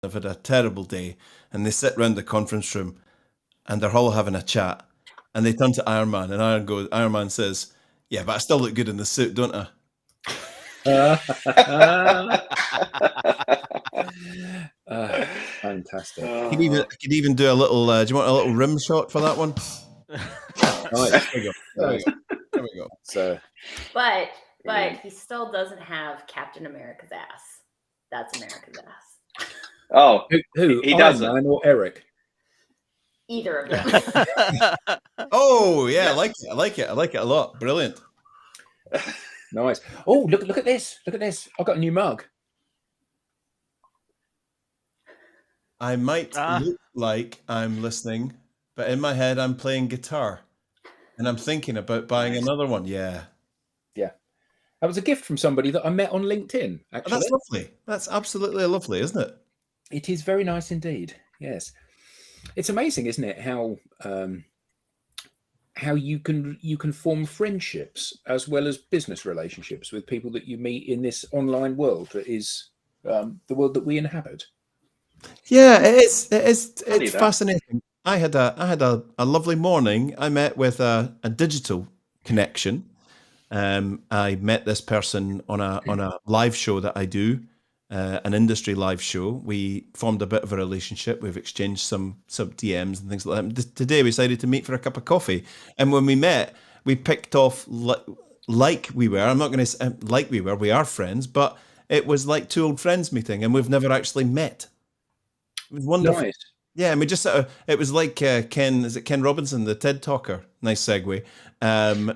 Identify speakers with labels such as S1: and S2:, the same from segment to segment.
S1: have had a terrible day, and they sit round the conference room, and they're all having a chat, and they turn to Iron Man, and Iron Man says, "Yeah, but I still look good in the suit, don't I?"
S2: Fantastic.
S1: I could even do a little. Do you want a little rim shot for that one?
S2: Nice.
S1: There we go. There we go. There we go.
S2: So,
S3: But he still doesn't have Captain America's ass. That's America's ass.
S4: Oh,
S2: who?
S4: He
S2: Iron
S4: doesn't.
S2: Man or Eric?
S3: Either of them.
S1: Oh yeah, I like it. I like it. I like it a lot. Brilliant.
S2: Nice. Oh, look at this. Look at this. I've got a new mug.
S1: I might look like I'm listening, but in my head I'm playing guitar, and I'm thinking about buying another one. Yeah.
S2: Yeah. That was a gift from somebody that I met on LinkedIn, actually.
S1: That's lovely. That's absolutely lovely, isn't it?
S2: It is very nice indeed. Yes. It's amazing, isn't it, how you can form friendships as well as business relationships with people that you meet in this online world that is the world that we inhabit.
S1: Yeah, it's fascinating. I had a lovely morning. I met with a digital connection. I met this person on a live show that I do, an industry live show. We formed a bit of a relationship. We've exchanged some DMs and things like that. Today we decided to meet for a cup of coffee. And when we met, we picked off like we were. I'm not going to say like we were. We are friends, but it was like two old friends meeting, and we've never actually met. It was wonderful.
S2: Nice.
S1: Yeah, and we just it was like Ken Robinson, the TED talker. Nice segue.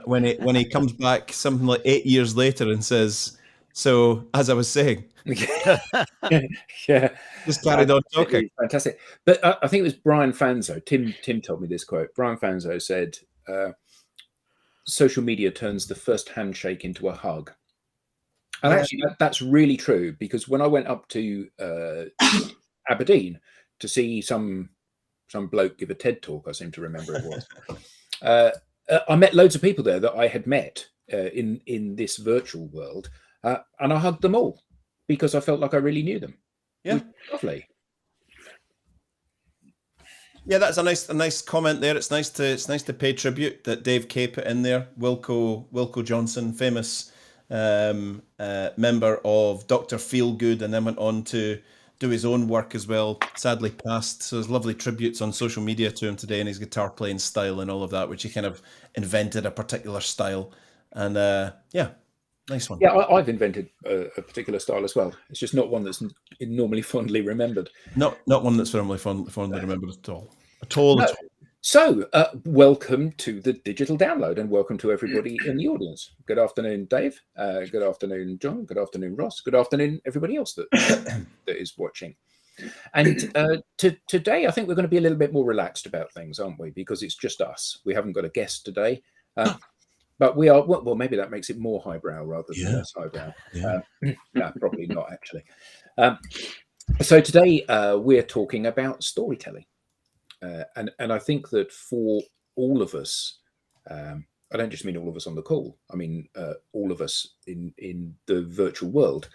S1: When he comes back something like 8 years later and says, "So as I was saying,"
S2: yeah,
S1: just carried on talking.
S2: Fantastic. But I think it was Brian Fanzo. Tim told me this quote. Brian Fanzo said, "Social media turns the first handshake into a hug." And actually, that's really true, because when I went up to Aberdeen to see some bloke give a TED talk, I seem to remember it was, I met loads of people there that I had met in this virtual world, and I hugged them all because I felt like I really knew them.
S1: Yeah,
S2: lovely.
S1: Yeah, that's a nice comment there. It's nice to pay tribute that Dave Kay put in there. Wilco Johnson, famous member of Dr. Feelgood, and then went on to do his own work as well. Sadly passed. So there's lovely tributes on social media to him today and his guitar playing style and all of that, which he kind of invented a particular style. And yeah, nice one.
S2: Yeah, I've invented a particular style as well. It's just not one that's normally fondly remembered.
S1: Not one that's normally fondly remembered at all. At all.
S2: So, welcome to the digital download, and welcome to everybody in the audience. Good afternoon, Dave. Good afternoon, John. Good afternoon, Ross. Good afternoon, everybody else that is watching. And today, I think we're going to be a little bit more relaxed about things, aren't we? Because it's just us. We haven't got a guest today. But we are, well, maybe that makes it more highbrow rather than less highbrow. No, probably not, actually. So today, we're talking about storytelling. And I think that for all of us, I don't just mean all of us on the call, I mean all of us in the virtual world,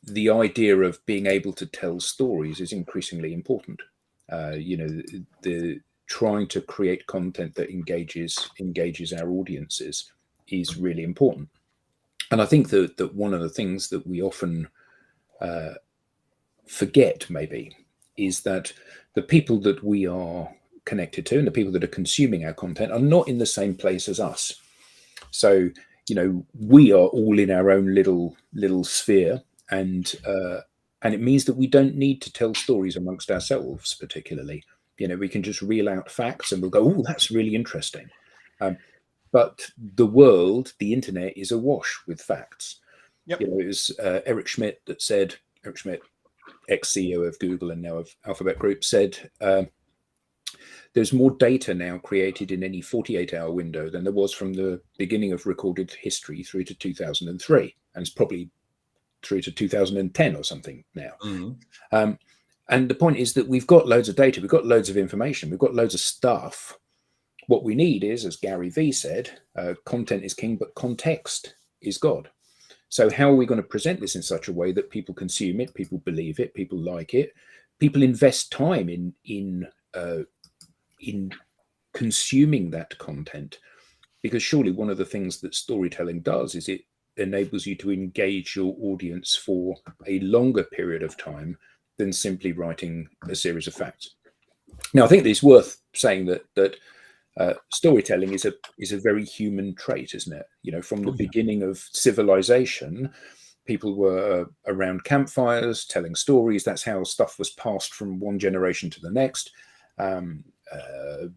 S2: the idea of being able to tell stories is increasingly important. The trying to create content that engages our audiences is really important. And I think that one of the things that we often forget maybe is that the people that we are connected to and the people that are consuming our content are not in the same place as us. So, we are all in our own little sphere, and it means that we don't need to tell stories amongst ourselves particularly. We can just reel out facts and we'll go, oh, that's really interesting. But the world, the internet, is awash with facts.
S1: Yep.
S2: It was Eric Schmidt that said, Eric Schmidt, ex-CEO of Google and now of Alphabet Group, said there's more data now created in any 48-hour window than there was from the beginning of recorded history through to 2003. And it's probably through to 2010 or something now. Mm-hmm. And the point is that we've got loads of data, we've got loads of information, we've got loads of stuff. What we need is, as Gary Vee said, content is king, but context is God. So how are we going to present this in such a way that people consume it, people believe it, people like it, people invest time in consuming that content? Because surely one of the things that storytelling does is it enables you to engage your audience for a longer period of time than simply writing a series of facts. Now, I think it's worth saying that storytelling is a very human trait, isn't it? You know, from the beginning of civilization, people were around campfires telling stories. That's how stuff was passed from one generation to the next.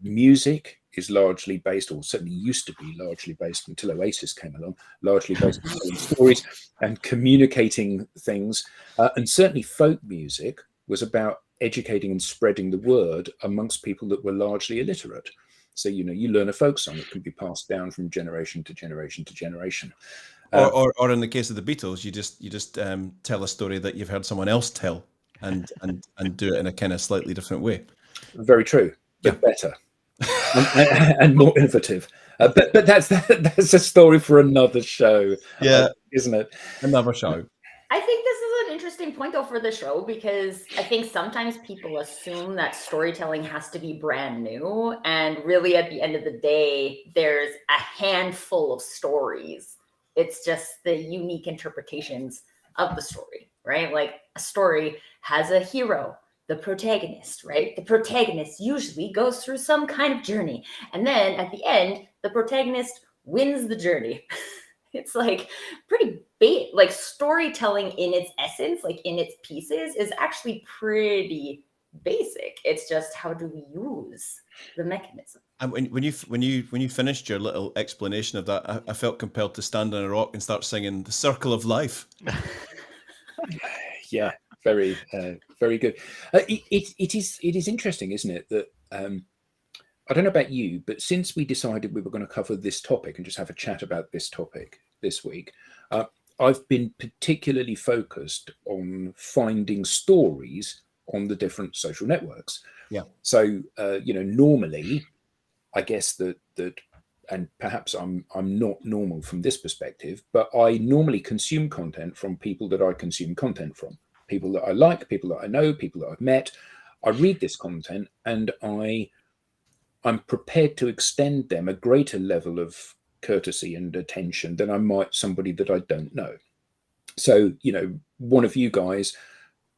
S2: Music is largely based, or certainly used to be largely based until Oasis came along, largely based on telling stories and communicating things. And certainly folk music was about educating and spreading the word amongst people that were largely illiterate. So, you know, you learn a folk song, it can be passed down from generation to generation to generation.
S1: Or in the case of the Beatles, you just tell a story that you've heard someone else tell and do it in a kind of slightly different way.
S2: Very true, but better and more innovative. But that's a story for another show, isn't it?
S1: Another show.
S3: I think this is an interesting point, though, for the show, because I think sometimes people assume that storytelling has to be brand new. And really, at the end of the day, there's a handful of stories. It's just the unique interpretations of the story, right? Like a story has a hero, the protagonist, right? The protagonist usually goes through some kind of journey. And then at the end, the protagonist wins the journey. It's like pretty big, like storytelling in its essence, like in its pieces, is actually pretty basic. It's just how do we use the mechanism?
S1: And when you finished your little explanation of that, I felt compelled to stand on a rock and start singing "The Circle of Life."
S2: Yeah, very good. It is interesting, isn't it, that I don't know about you, but since we decided we were going to cover this topic and just have a chat about this topic this week, I've been particularly focused on finding stories on the different social networks.
S1: Yeah.
S2: So, normally, I guess that, and perhaps I'm not normal from this perspective, but I normally consume content from people that I consume content from, people that I like, people that I know, people that I've met. I read this content and I'm prepared to extend them a greater level of courtesy and attention than I might somebody that I don't know. So, one of you guys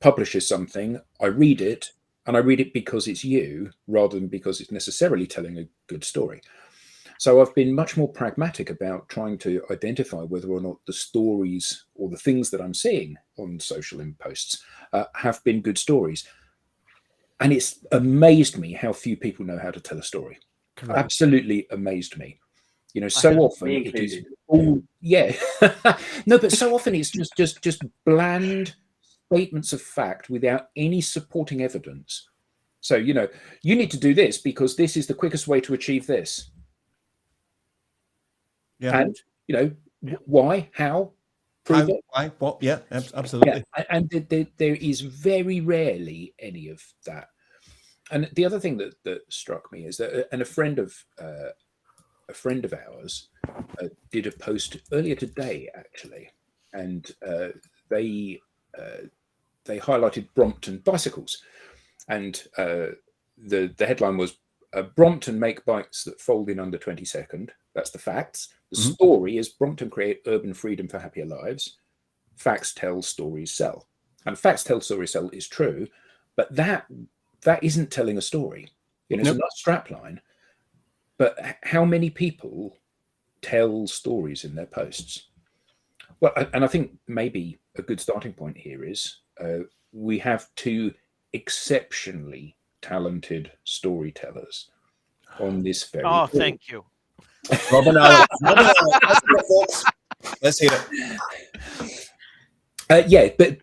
S2: publishes something, I read it, and I read it because it's you rather than because it's necessarily telling a good story. So I've been much more pragmatic about trying to identify whether or not the stories or the things that I'm seeing on social posts have been good stories. And it's amazed me how few people know how to tell a story. Correct. Absolutely amazed me. So often it is all, no, but so often it's just bland statements of fact without any supporting evidence. So, you need to do this because this is the quickest way to achieve this.
S1: Yeah.
S2: And, why, how, prove it.
S1: Why, what? Yeah, absolutely.
S2: Yeah. And there is very rarely any of that. And the other thing that struck me is that, and a friend of ours did a post earlier today, actually, and they highlighted Brompton bicycles, and the headline was Brompton make bikes that fold in under 20 seconds. That's the facts. The story is Brompton create urban freedom for happier lives. Facts tell, stories sell. And facts tell, stories sell is true, but that isn't telling a story. It's a nice strapline, but how many people tell stories in their posts? Well, and I think maybe a good starting point here is we have two exceptionally talented storytellers on this very.
S4: Oh, thank you,
S1: Robin. Let's hear
S2: it. Yeah, but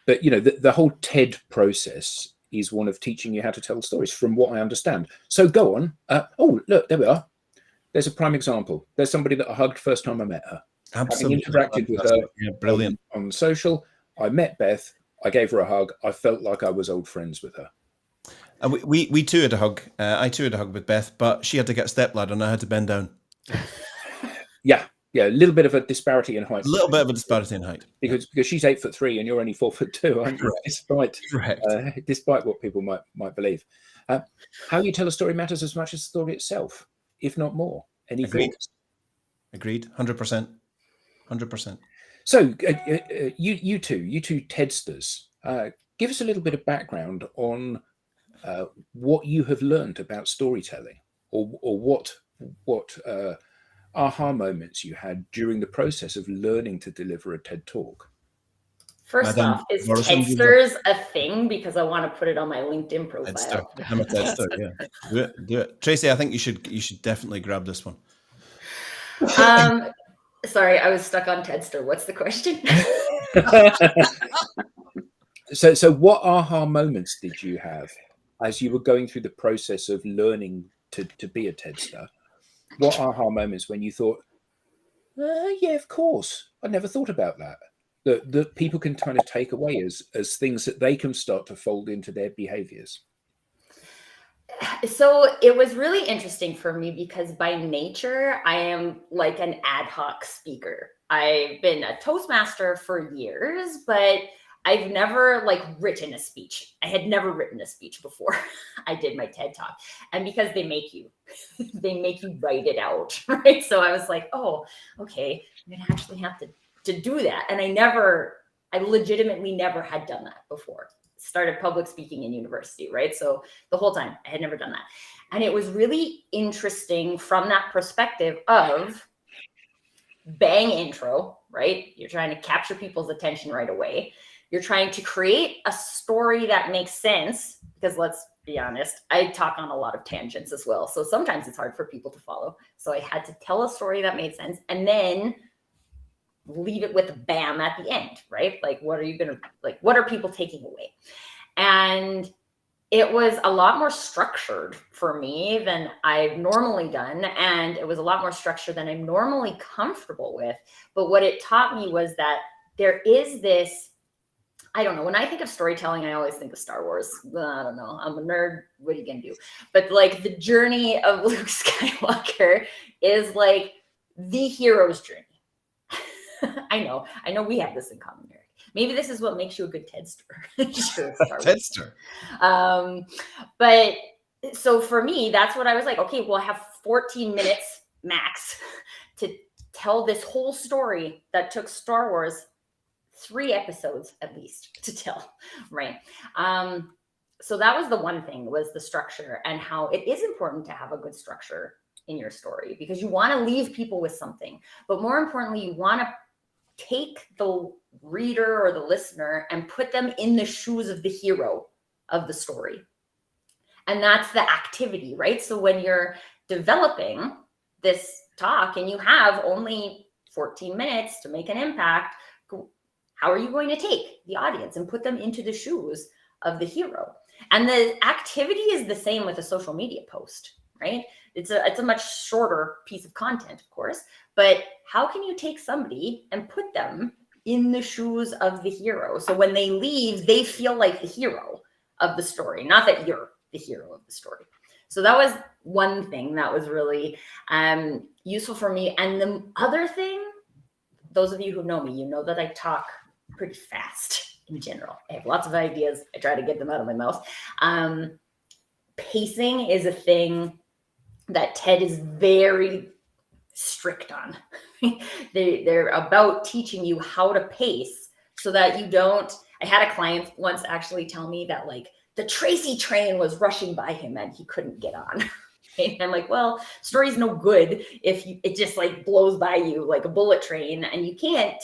S2: the whole TED process is one of teaching you how to tell stories, from what I understand. So go on. Oh, look, there we are. There's a prime example. There's somebody that I hugged first time I met her.
S1: Absolutely.
S2: Having interacted with her
S1: brilliant.
S2: On social, I met Beth. I gave her a hug. I felt like I was old friends with her.
S1: And we too had a hug. I too had a hug with Beth, but she had to get a stepladder and I had to bend down.
S2: Yeah, Yeah, a little bit of a disparity in height.
S1: A little bit of a disparity in height.
S2: Because she's 8'3" and you're only 4'2", aren't you? Despite what people might believe. How you tell a story matters as much as the story itself, if not more. Any thoughts?
S1: Agreed. 100%. 100%.
S2: So you two TEDsters, give us a little bit of background on what you have learned about storytelling, or what aha moments you had during the process of learning to deliver a TED talk.
S3: First off, is TEDsters a thing? Because I want to put it on my LinkedIn profile.
S1: I'm a TEDster, yeah. Do it. Tracy, I think you should definitely grab this one.
S3: Sorry, I was stuck on TEDster. What's the question?
S2: So what aha moments did you have as you were going through the process of learning to be a TEDster? What aha moments when you thought, yeah, of course, I never thought about that. That people can kind of take away as things that they can start to fold into their behaviors.
S3: So it was really interesting for me because by nature, I am like an ad hoc speaker. I've been a Toastmaster for years, but I've never written a speech. I had never written a speech before I did my TED Talk. And because they make you write it out, right? So I was like, oh, okay, I'm gonna actually have to do that. And I legitimately never had done that before. Started public speaking in university, right? So the whole time I had never done that. And it was really interesting from that perspective of bang intro, right? You're trying to capture people's attention right away. You're trying to create a story that makes sense, because let's be honest, I talk on a lot of tangents as well. So sometimes it's hard for people to follow. So I had to tell a story that made sense and then leave it with a bam at the end, right? What are people taking away? And it was a lot more structured for me than I've normally done. And it was a lot more structured than I'm normally comfortable with. But what it taught me was that there is this, I don't know, when I think of storytelling, I always think of Star Wars. I don't know, I'm a nerd, what are you gonna do? But the journey of Luke Skywalker is the hero's journey. I know we have this in common, Eric. Maybe this is what makes you a good TEDster. Sure,
S1: TEDster.
S3: But so for me, that's what I was like, okay, well, I have 14 minutes max to tell this whole story that took Star Wars 3 episodes at least to tell, right? So that was the one thing, was the structure, and how it is important to have a good structure in your story, because you want to leave people with something. But more importantly, you want to take the reader or the listener and put them in the shoes of the hero of the story. And that's the activity, right? So when you're developing this talk and you have only 14 minutes to make an impact, how are you going to take the audience and put them into the shoes of the hero? And the activity is the same with a social media post, right? It's a much shorter piece of content, of course, but how can you take somebody and put them in the shoes of the hero? So when they leave, they feel like the hero of the story, not that you're the hero of the story. So that was one thing that was really useful for me. And the other thing, those of you who know me, you know that I talk pretty fast in general. I have lots of ideas. I try to get them out of my mouth. Pacing is a thing that TED is very strict on. They're about teaching you how to pace so that you don't. I had a client once actually tell me that the Tracy train was rushing by him and he couldn't get on. And I'm like, well, story's no good if it just blows by you like a bullet train and you can't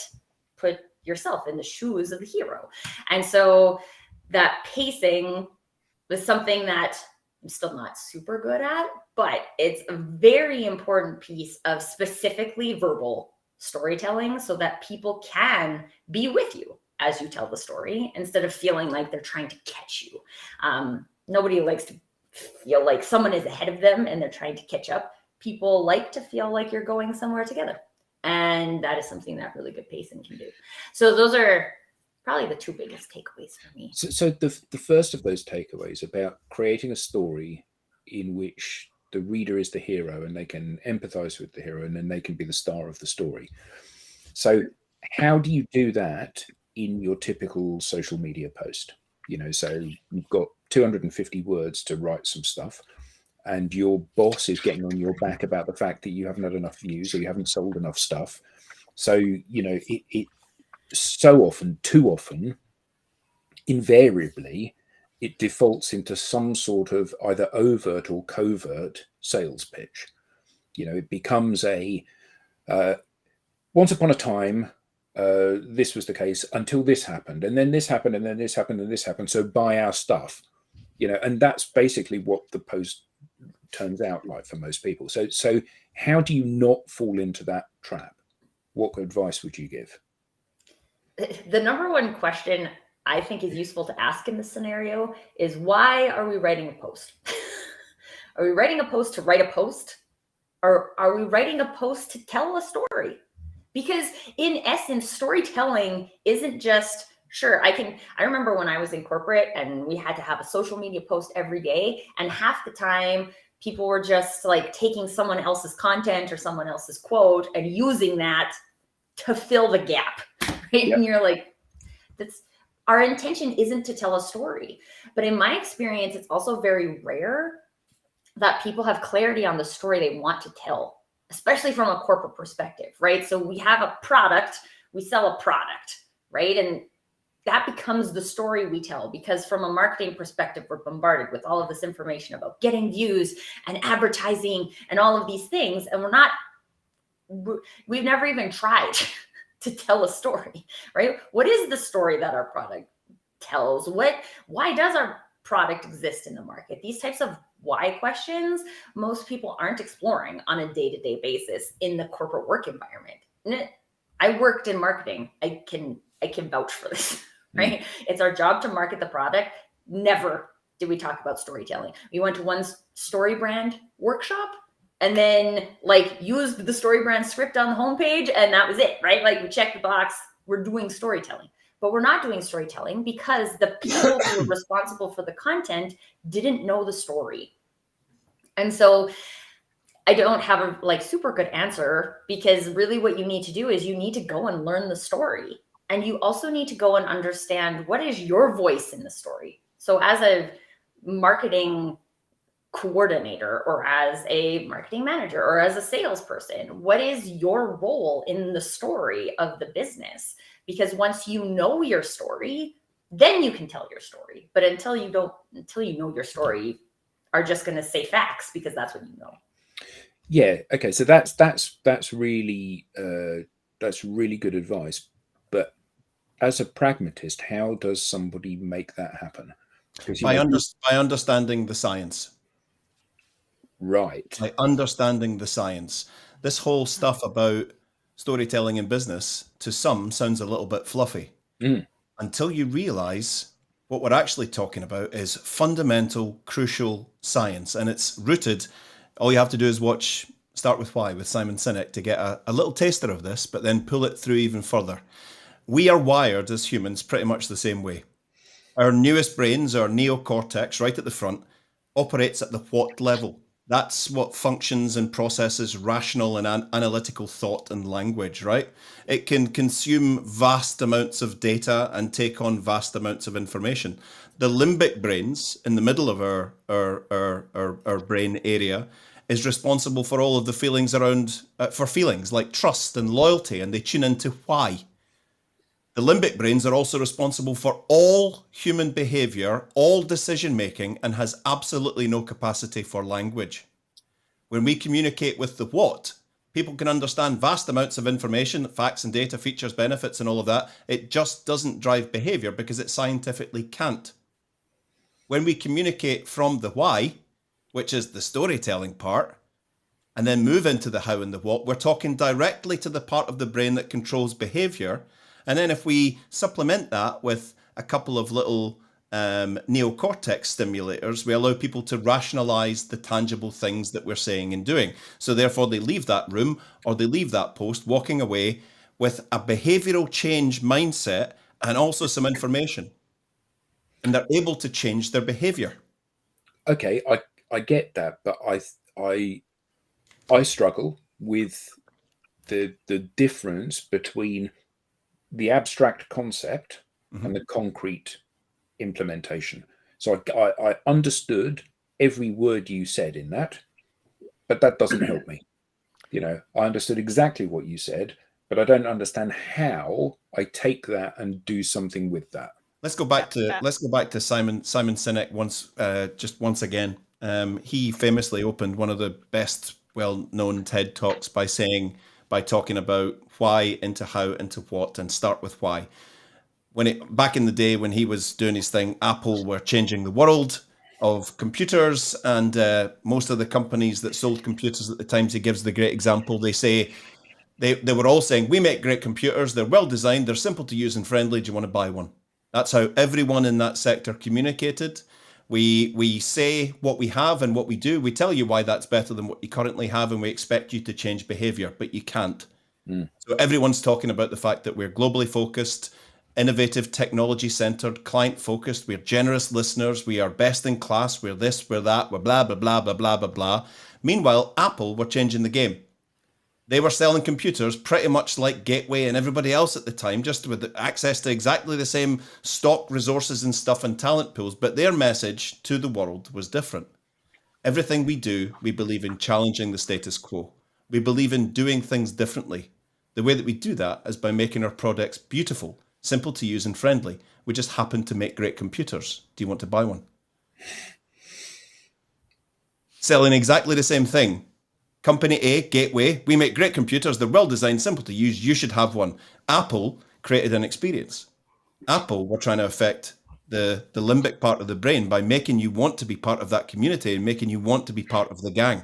S3: put yourself in the shoes of the hero. And so that pacing was something that I'm still not super good at, but it's a very important piece of specifically verbal storytelling so that people can be with you as you tell the story instead of feeling like they're trying to catch you. Nobody likes to feel like someone is ahead of them and they're trying to catch up. People like to feel like you're going somewhere together. And that is something that really good pacing can do. So those are probably the 2 biggest takeaways for me.
S2: So the first of those takeaways about creating a story in which the reader is the hero and they can empathize with the hero, and then they can be the star of the story. So how do you do that in your typical social media post? So you've got 250 words to write some stuff, and your boss is getting on your back about the fact that you haven't had enough views or you haven't sold enough stuff. So, it so often, too often, invariably, it defaults into some sort of either overt or covert sales pitch. It becomes once upon a time, this was the case until this happened, and then this happened, and then this happened, and this happened. So buy our stuff, and that's basically what the post turns out like for most people. So how do you not fall into that trap? What advice would you give?
S3: The number one question I think is useful to ask in this scenario is, why are we writing a post? Are we writing a post to write a post? Or are we writing a post to tell a story? Because in essence, storytelling isn't just, sure, I remember when I was in corporate and we had to have a social media post every day, and half the time people were just like taking someone else's content or someone else's quote and using that to fill the gap, right? Yep. And you're like, our intention isn't to tell a story. But in my experience, it's also very rare that people have clarity on the story they want to tell, especially from a corporate perspective, right? So we have a product, we sell a product, right? And that becomes the story we tell, because from a marketing perspective, we're bombarded with all of this information about getting views and advertising and all of these things. And we've never even tried to tell a story, right? What is the story that our product tells? Why does our product exist in the market? These types of why questions, most people aren't exploring on a day-to-day basis in the corporate work environment. And I worked in marketing. I can vouch for this, right? It's our job to market the product. Never did we talk about storytelling. We went to one story brand workshop and then used the story brand script on the homepage, and that was it, right? We checked the box, we're doing storytelling. But we're not doing storytelling because the people who were responsible for the content didn't know the story. And so I don't have a super good answer, because really what you need to do is you need to go and learn the story. And you also need to go and understand, what is your voice in the story? So as a marketing coordinator, or as a marketing manager, or as a salesperson, what is your role in the story of the business? Because once you know your story, then you can tell your story. But until you know your story, you are just going to say facts because that's what you know.
S2: Yeah. Okay. So that's really good advice. But as a pragmatist, how does somebody make that happen?
S1: By understanding the science.
S2: Right.
S1: By understanding the science. This whole stuff about storytelling in business, to some, sounds a little bit fluffy. Until you realize what we're actually talking about is fundamental, crucial science. And it's rooted, all you have to do is watch Start With Why with Simon Sinek to get a little taster of this, but then pull it through even further. We are wired as humans pretty much the same way. Our newest brains, our neocortex, right at the front, operates at the what level. That's what functions and processes rational and analytical thought and language, right? It can consume vast amounts of data and take on vast amounts of information. The limbic brains in the middle of our brain area is responsible for all of the feelings around, for feelings like trust and loyalty, and they tune into why. The limbic brains are also responsible for all human behavior, all decision making, and has absolutely no capacity for language. When we communicate with the what, people can understand vast amounts of information, facts and data, features, benefits, and all of that. It just doesn't drive behavior because it scientifically can't. When we communicate from the why, which is the storytelling part, and then move into the how and the what, we're talking directly to the part of the brain that controls behavior. And then if we supplement that with a couple of little neocortex stimulators, we allow people to rationalize the tangible things that we're saying and doing. So therefore they leave that room or they leave that post walking away with a behavioral change mindset and also some information. And they're able to change their behavior.
S2: Okay, I get that, but I struggle with the difference between the abstract concept and the concrete implementation. So I understood every word you said in that, but that doesn't help me. I understood exactly what you said, but I don't understand how I take that and do something with that.
S1: Let's go back to Simon Sinek once again. He famously opened one of the best well-known TED Talks by talking about why into how into what, and start with why. Back in the day when he was doing his thing, Apple were changing the world of computers, and most of the companies that sold computers at the time, he gives the great example. They say they were all saying, we make great computers, they're well designed, they're simple to use and friendly, do you want to buy one? That's how everyone in that sector communicated. We say what we have and what we do. We tell you why that's better than what you currently have, and we expect you to change behavior, but you can't. So everyone's talking about the fact that we're globally focused, innovative, technology-centered, client-focused. We're generous listeners. We are best in class. We're this, we're that, we're blah, blah, blah, blah, blah, blah, blah. Meanwhile, Apple were changing the game. They were selling computers pretty much like Gateway and everybody else at the time, just with access to exactly the same stock resources and stuff and talent pools. But their message to the world was different. Everything we do, we believe in challenging the status quo. We believe in doing things differently. The way that we do that is by making our products beautiful, simple to use and friendly. We just happen to make great computers. Do you want to buy one? Selling exactly the same thing. Company A, Gateway, we make great computers. They're well designed, simple to use. You should have one. Apple created an experience. Apple were trying to affect the limbic part of the brain by making you want to be part of that community and making you want to be part of the gang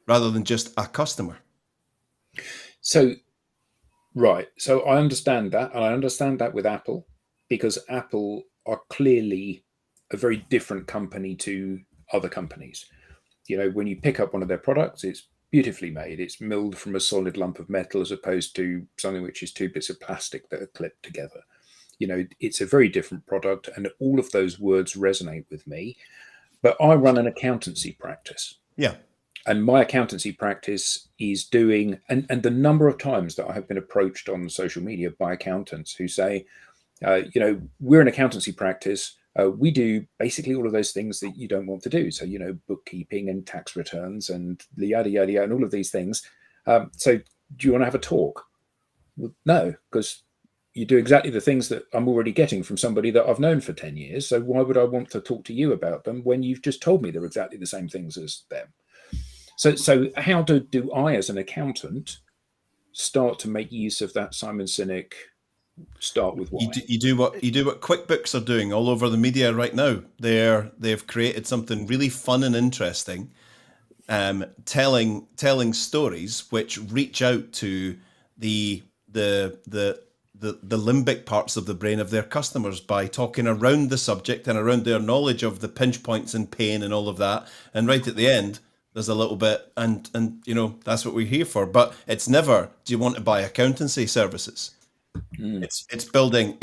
S1: rather than just a customer.
S2: So I understand that, and I understand that with Apple, because Apple are clearly a very different company to other companies. When you pick up one of their products, it's beautifully made. It's milled from a solid lump of metal as opposed to something which is two bits of plastic that are clipped together. It's a very different product, and all of those words resonate with me. But I run an accountancy practice.
S1: Yeah.
S2: And my accountancy practice is doing, and the number of times that I have been approached on social media by accountants who say, we're an accountancy practice. We do basically all of those things that you don't want to do. So, bookkeeping and tax returns and yada, yada, yada, and all of these things. So do you want to have a talk? Well, no, because you do exactly the things that I'm already getting from somebody that I've known for 10 years. So why would I want to talk to you about them when you've just told me they're exactly the same things as them? So how do I, as an accountant, start to make use of that Simon Sinek start with why?
S1: You do what QuickBooks are doing all over the media right now. They've created something really fun and interesting, telling stories which reach out to the limbic parts of the brain of their customers by talking around the subject and around their knowledge of the pinch points and pain and all of that. And right at the end, there's a little bit, and that's what we're here for. But it's never, do you want to buy accountancy services? It's building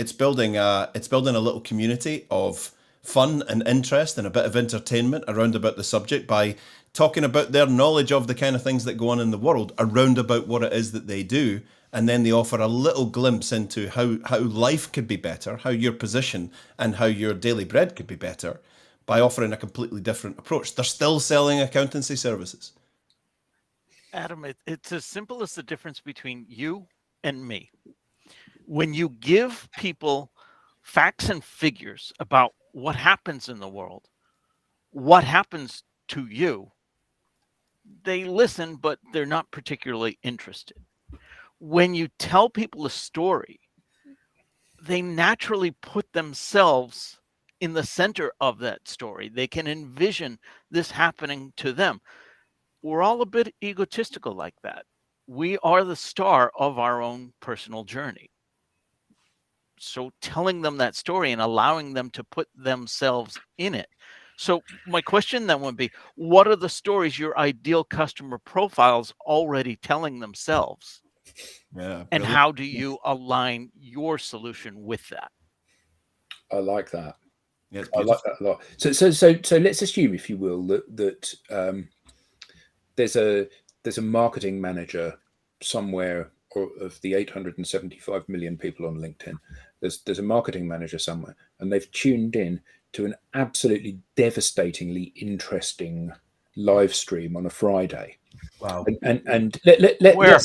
S1: a little community of fun and interest and a bit of entertainment around about the subject by talking about their knowledge of the kind of things that go on in the world around about what it is that they do. And then they offer a little glimpse into how life could be better, how your position and how your daily bread could be better by offering a completely different approach. They're still selling accountancy services.
S4: Adam, it's as simple as the difference between you and me. When you give people facts and figures about what happens in the world, what happens to you, they listen, but they're not particularly interested. When you tell people a story, they naturally put themselves in the center of that story. They can envision this happening to them. We're all a bit egotistical like that. We are the star of our own personal journey. So telling them that story and allowing them to put themselves in it. So my question then would be, what are the stories your ideal customer profiles already telling themselves?
S1: Yeah.
S4: And how do you align your solution with that?
S2: I like that.
S1: Yeah,
S2: I like that a lot. So let's assume, if you will, that there's a marketing manager somewhere, or of the 875 million people on LinkedIn, there's a marketing manager somewhere, and they've tuned in to an absolutely devastatingly interesting live stream on a Friday.
S1: Wow.
S2: And
S4: Where?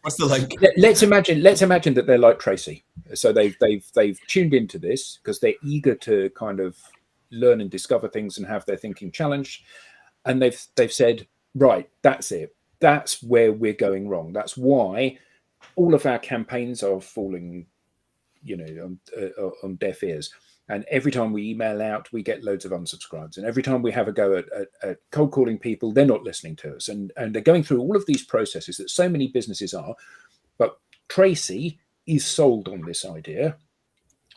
S1: What's the link?
S2: Let's imagine that they're like Tracy. So they've tuned into this because they're eager to kind of learn and discover things and have their thinking challenged. And they've said, right, that's it. That's where we're going wrong. That's why all of our campaigns are falling, on deaf ears. And every time we email out, we get loads of unsubscribes. And every time we have a go at cold calling people, they're not listening to us. And they're going through all of these processes that so many businesses are. But Tracy is sold on this idea.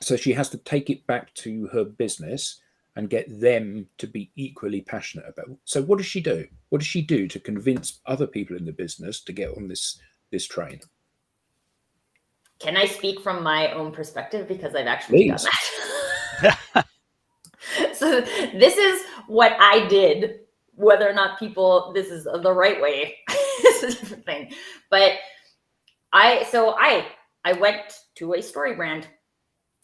S2: So she has to take it back to her business and get them to be equally passionate about it. So what does she do? What does she do to convince other people in the business to get on this train?
S3: Can I speak from my own perspective? Because I've actually done that. So this is what I did. Whether or not this is the right way, it's a different thing. But I went to a story brand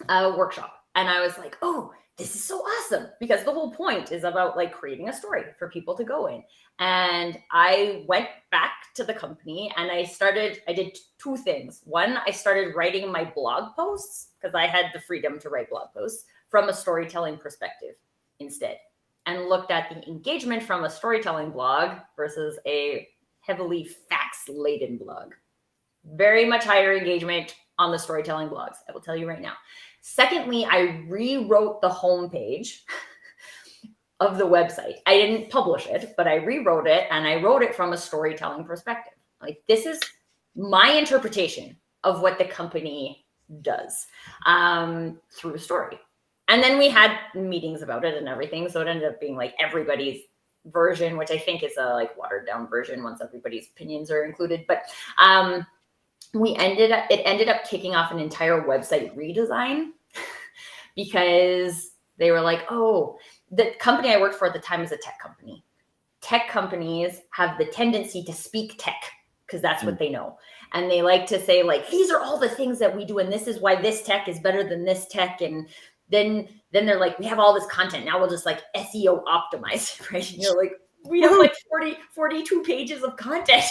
S3: workshop, and I was like, oh, this is so awesome, because the whole point is about like creating a story for people to go in. And I went back to the company and I did two things. One, I started writing my blog posts, because I had the freedom to write blog posts from a storytelling perspective instead, and looked at the engagement from a storytelling blog versus a heavily facts-laden blog. Very much higher engagement on the storytelling blogs, I will tell you right now. Secondly, I rewrote the homepage of the website. I didn't publish it, but I rewrote it, and I wrote it from a storytelling perspective. Like, this is my interpretation of what the company does through a story. And then we had meetings about it and everything. So it ended up being like everybody's version, which I think is a like watered down version once everybody's opinions are included. But it ended up kicking off an entire website redesign because they were like, oh, the company I worked for at the time was a tech company. Tech companies have the tendency to speak tech because that's what they know. And they like to say, like, these are all the things that we do, and this is why this tech is better than this tech. And then they're like, we have all this content. Now we'll just like SEO optimize, right? And you're like, we have like 42 pages of content.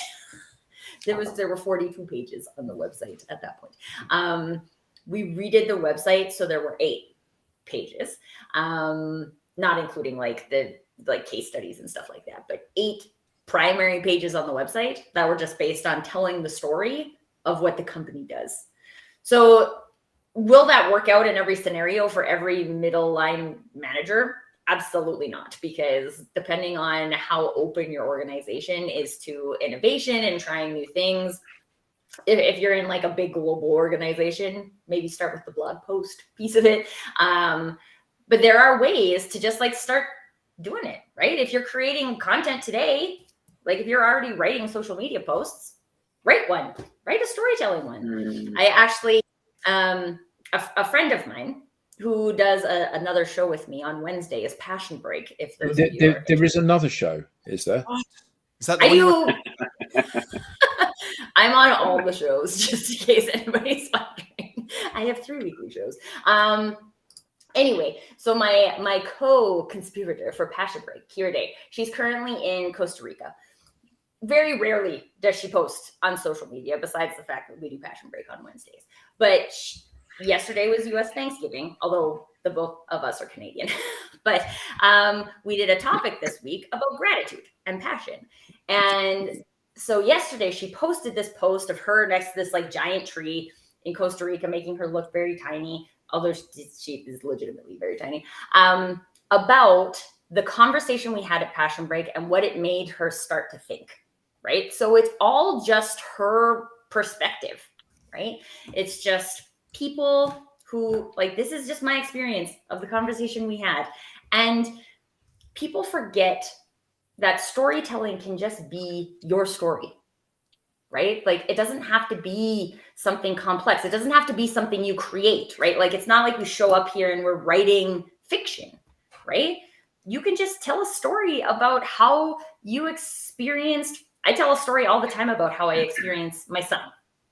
S3: There were 42 pages on the website at that point. We redid the website, so there were 8 pages, not including like the case studies and stuff like that, but 8 primary pages on the website that were just based on telling the story of what the company does. So will that work out in every scenario for every middle line manager? Absolutely not, because depending on how open your organization is to innovation and trying new things, if you're in like a big global organization, maybe start with the blog post piece of it. But there are ways to just like start doing it, right? If you're creating content today, like if you're already writing social media posts, write a storytelling one. I actually, a friend of mine who does another show with me on Wednesday is Passion Break. If those of you
S2: there is another show, is there?
S1: Is that the one?
S3: I'm on all the shows, just in case anybody's wondering. I have 3 weekly shows. Anyway, so my co-conspirator for Passion Break, Kira Day, she's currently in Costa Rica. Very rarely does she post on social media, besides the fact that we do Passion Break on Wednesdays. But yesterday was U.S. Thanksgiving, although the both of us are Canadian. But we did a topic this week about gratitude and passion. And so yesterday she posted this post of her next to this like giant tree in Costa Rica, making her look very tiny, although she is legitimately very tiny, about the conversation we had at Passion Break and what it made her start to think, right? So it's all just her perspective, right? It's just people who, like, this is just my experience of the conversation we had. And people forget that storytelling can just be your story, right? Like, it doesn't have to be something complex. It doesn't have to be something you create, right? Like, it's not like we show up here and we're writing fiction, right? you can just tell a story about how you experienced. I tell a story all the time about how I experienced my son,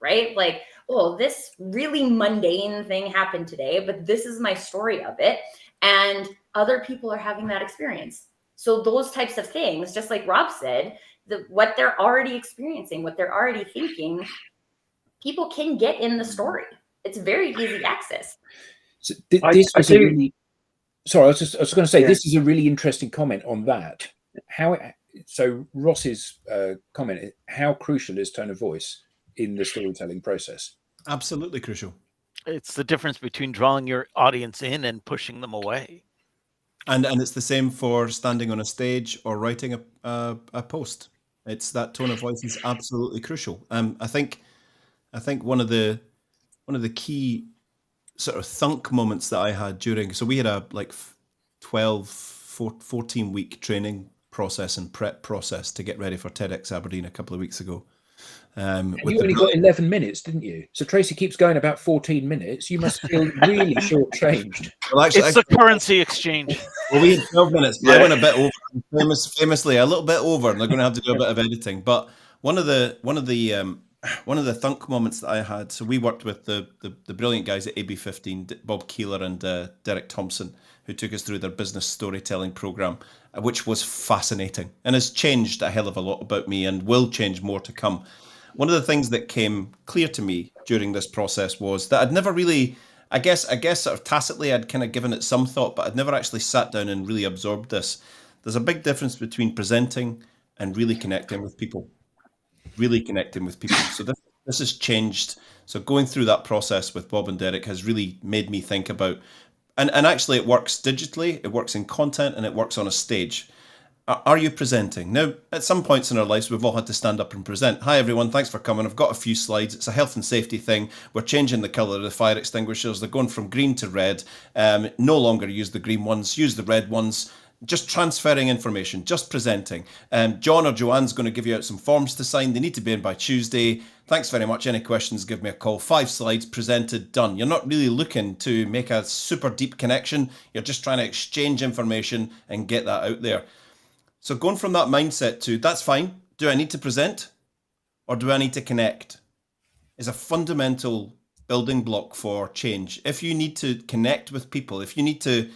S3: right? Like, oh, this really mundane thing happened today, but this is my story of it. And other people are having that experience. So those types of things, just like Rob said, what they're already experiencing, what they're already thinking, people can get in the story. It's very easy access.
S2: So this was a really. Sorry, I was going to say, this is a really interesting comment on that. So Ross's comment: how crucial is tone of voice in the storytelling process?
S1: Absolutely crucial.
S4: It's the difference between drawing your audience in and pushing them away.
S1: And it's the same for standing on a stage or writing a post. It's that tone of voice is absolutely crucial. I think one of the key sort of thunk moments that I had during, so we had a like 14 week training process and prep process to get ready for TEDx Aberdeen a couple of weeks ago.
S2: You only got 11 minutes, didn't you? So Tracy keeps going about 14 minutes. You must feel really shortchanged.
S1: Well, actually,
S4: it's the currency exchange.
S1: Well, we had 12 minutes. I went a bit over, famously a little bit over, and they're going to have to do a bit of editing. But one of the thunk moments that I had. So we worked with the brilliant guys at AB15, Bob Keeler and Derek Thompson, who took us through their business storytelling program, which was fascinating and has changed a hell of a lot about me and will change more to come. One of the things that came clear to me during this process was that I'd never really, I guess sort of tacitly I'd kind of given it some thought, but I'd never actually sat down and really absorbed this. There's a big difference between presenting and really connecting with people. So this has changed. So going through that process with Bob and Derek has really made me think about, and actually it works digitally, it works in content, and it works on a stage. Are you presenting? Now, at some points in our lives, we've all had to stand up and present. Hi, everyone. Thanks for coming. I've got a few slides. It's a health and safety thing. We're changing the colour of the fire extinguishers. They're going from green to red. No longer use the green ones. Use the red ones. Just transferring information, just presenting. John or Joanne's going to give you out some forms to sign. They need to be in by Tuesday. Thanks very much. Any questions, give me a call. 5 slides, presented, done. You're not really looking to make a super deep connection. You're just trying to exchange information and get that out there. So going from that mindset to, that's fine, do I need to present or do I need to connect, is a fundamental building block for change. If you need to connect with people, if you need to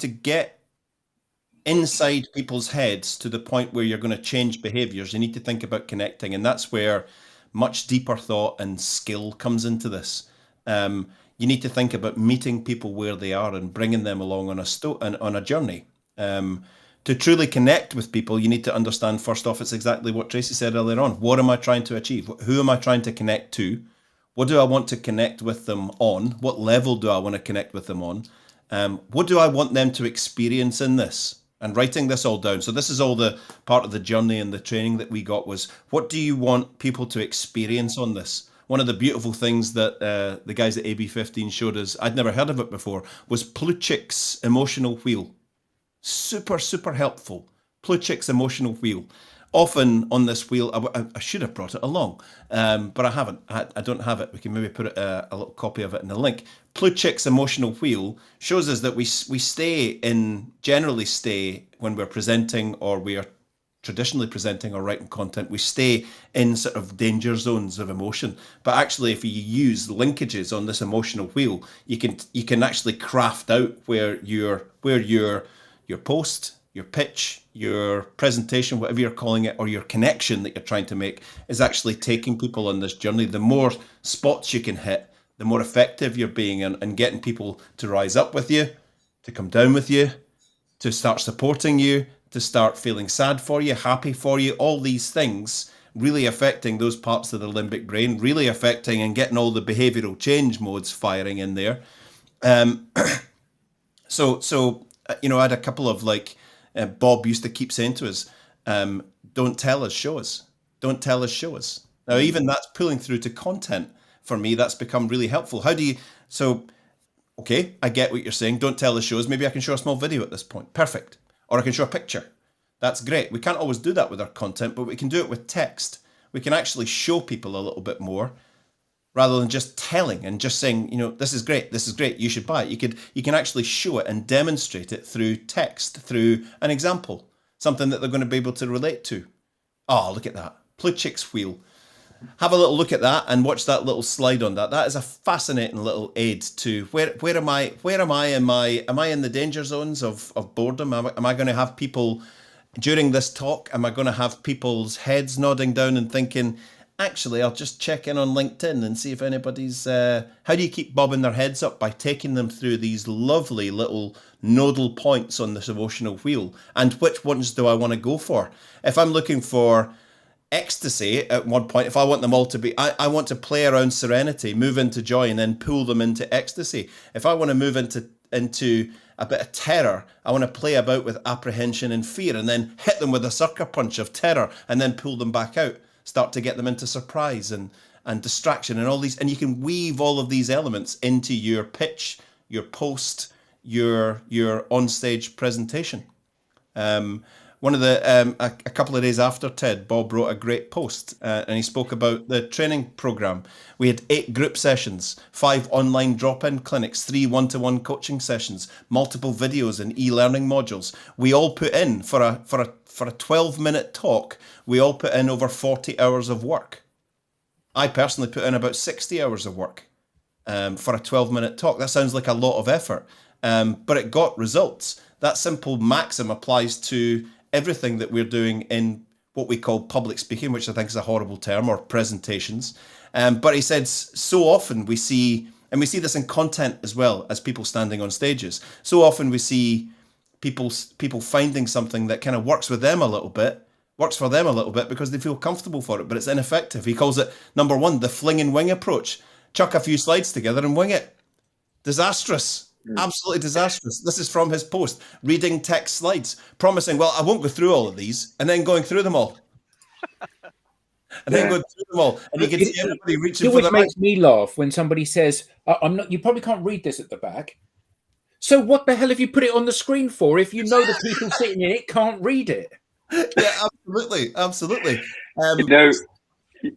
S1: get inside people's heads to the point where you're going to change behaviors, you need to think about connecting. And that's where much deeper thought and skill comes into this. You need to think about meeting people where they are and bringing them along on a journey. To truly connect with people, you need to understand, first off, it's exactly what Tracy said earlier on. What am I trying to achieve? Who am I trying to connect to? What do I want to connect with them on? What level do I want to connect with them on? What do I want them to experience in this? And writing this all down. So this is all the part of the journey and the training that we got was, what do you want people to experience on this? One of the beautiful things that the guys at AB15 showed us, I'd never heard of it before, was Plutchik's emotional wheel. Super, super helpful. Plutchik's emotional wheel. Often on this wheel, I should have brought it along, but I haven't. I don't have it. We can maybe put a little copy of it in the link. Plutchik's emotional wheel shows us that we generally stay when we're presenting or we are traditionally presenting or writing content, we stay in sort of danger zones of emotion. But actually, if you use linkages on this emotional wheel, you can actually craft out where your post, your pitch, your presentation, whatever you're calling it, or your connection that you're trying to make is actually taking people on this journey. The more spots you can hit, the more effective you're being and getting people to rise up with you, to come down with you, to start supporting you, to start feeling sad for you, happy for you, all these things really affecting those parts of the limbic brain, really affecting and getting all the behavioral change modes firing in there. So I had a couple of Bob used to keep saying to us, don't tell us, show us. Don't tell us, show us. Now, even that's pulling through to content. For me, that's become really helpful. Okay, I get what you're saying. Don't tell us, show us. Maybe I can show a small video at this point. Perfect. Or I can show a picture. That's great. We can't always do that with our content, but we can do it with text. We can actually show people a little bit more. rather than just telling and just saying, this is great, you should buy it. You can actually show it and demonstrate it through text, through an example, something that they're going to be able to relate to. Oh, look at that. Plutchik's wheel. Have a little look at that and watch that little slide on that. That is a fascinating little aid to where am I? Am I in the danger zones of boredom? Am I going to have people during this talk? Am I going to have people's heads nodding down and thinking, actually, I'll just check in on LinkedIn and see if anybody's... how do you keep bobbing their heads up? By taking them through these lovely little nodal points on this emotional wheel. And which ones do I want to go for? If I'm looking for ecstasy at one point, if I want them all to be... I want to play around serenity, move into joy, and then pull them into ecstasy. If I want to move into a bit of terror, I want to play about with apprehension and fear, and then hit them with a sucker punch of terror, and then pull them back out. Start to get them into surprise and distraction and all these, and you can weave all of these elements into your pitch, your post, your onstage presentation. One of the a couple of days after TED, Bob wrote a great post and he spoke about the training program. We had 8 group sessions, 5 online drop-in clinics, 3 one-to-one coaching sessions, multiple videos and e-learning modules. We all put in for a 12-minute talk. We all put in over 40 hours of work. I personally put in about 60 hours of work for a 12-minute talk. That sounds like a lot of effort, but it got results. That simple maxim applies to everything that we're doing in what we call public speaking, which I think is a horrible term, or presentations. But he said so often we see, and we see this in content as well as people standing on stages. So often we see people finding something that kind of works for them a little bit because they feel comfortable for it, but it's ineffective. He calls it, number 1, the fling and wing approach. Chuck a few slides together and wing it. Disastrous. Absolutely disastrous. This is from his post, reading text slides, promising, well, I won't go through all of these, and then going through them all. And then going through them all. And you can see everybody reaching for the mic.
S2: It always makes me laugh when somebody says, you probably can't read this at the back. So what the hell have you put it on the screen for if you know the people sitting in it can't read it?
S1: Yeah, absolutely.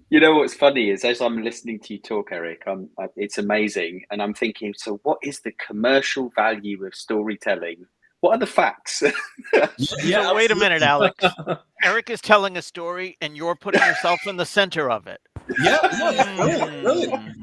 S5: You know what's funny is, as I'm listening to you talk, Eric, it's amazing, and I'm thinking, so what is the commercial value of storytelling? What are the facts?
S4: Yeah, so wait a minute, Alex. Eric is telling a story, and you're putting yourself in the center of it.
S1: Yeah, brilliant.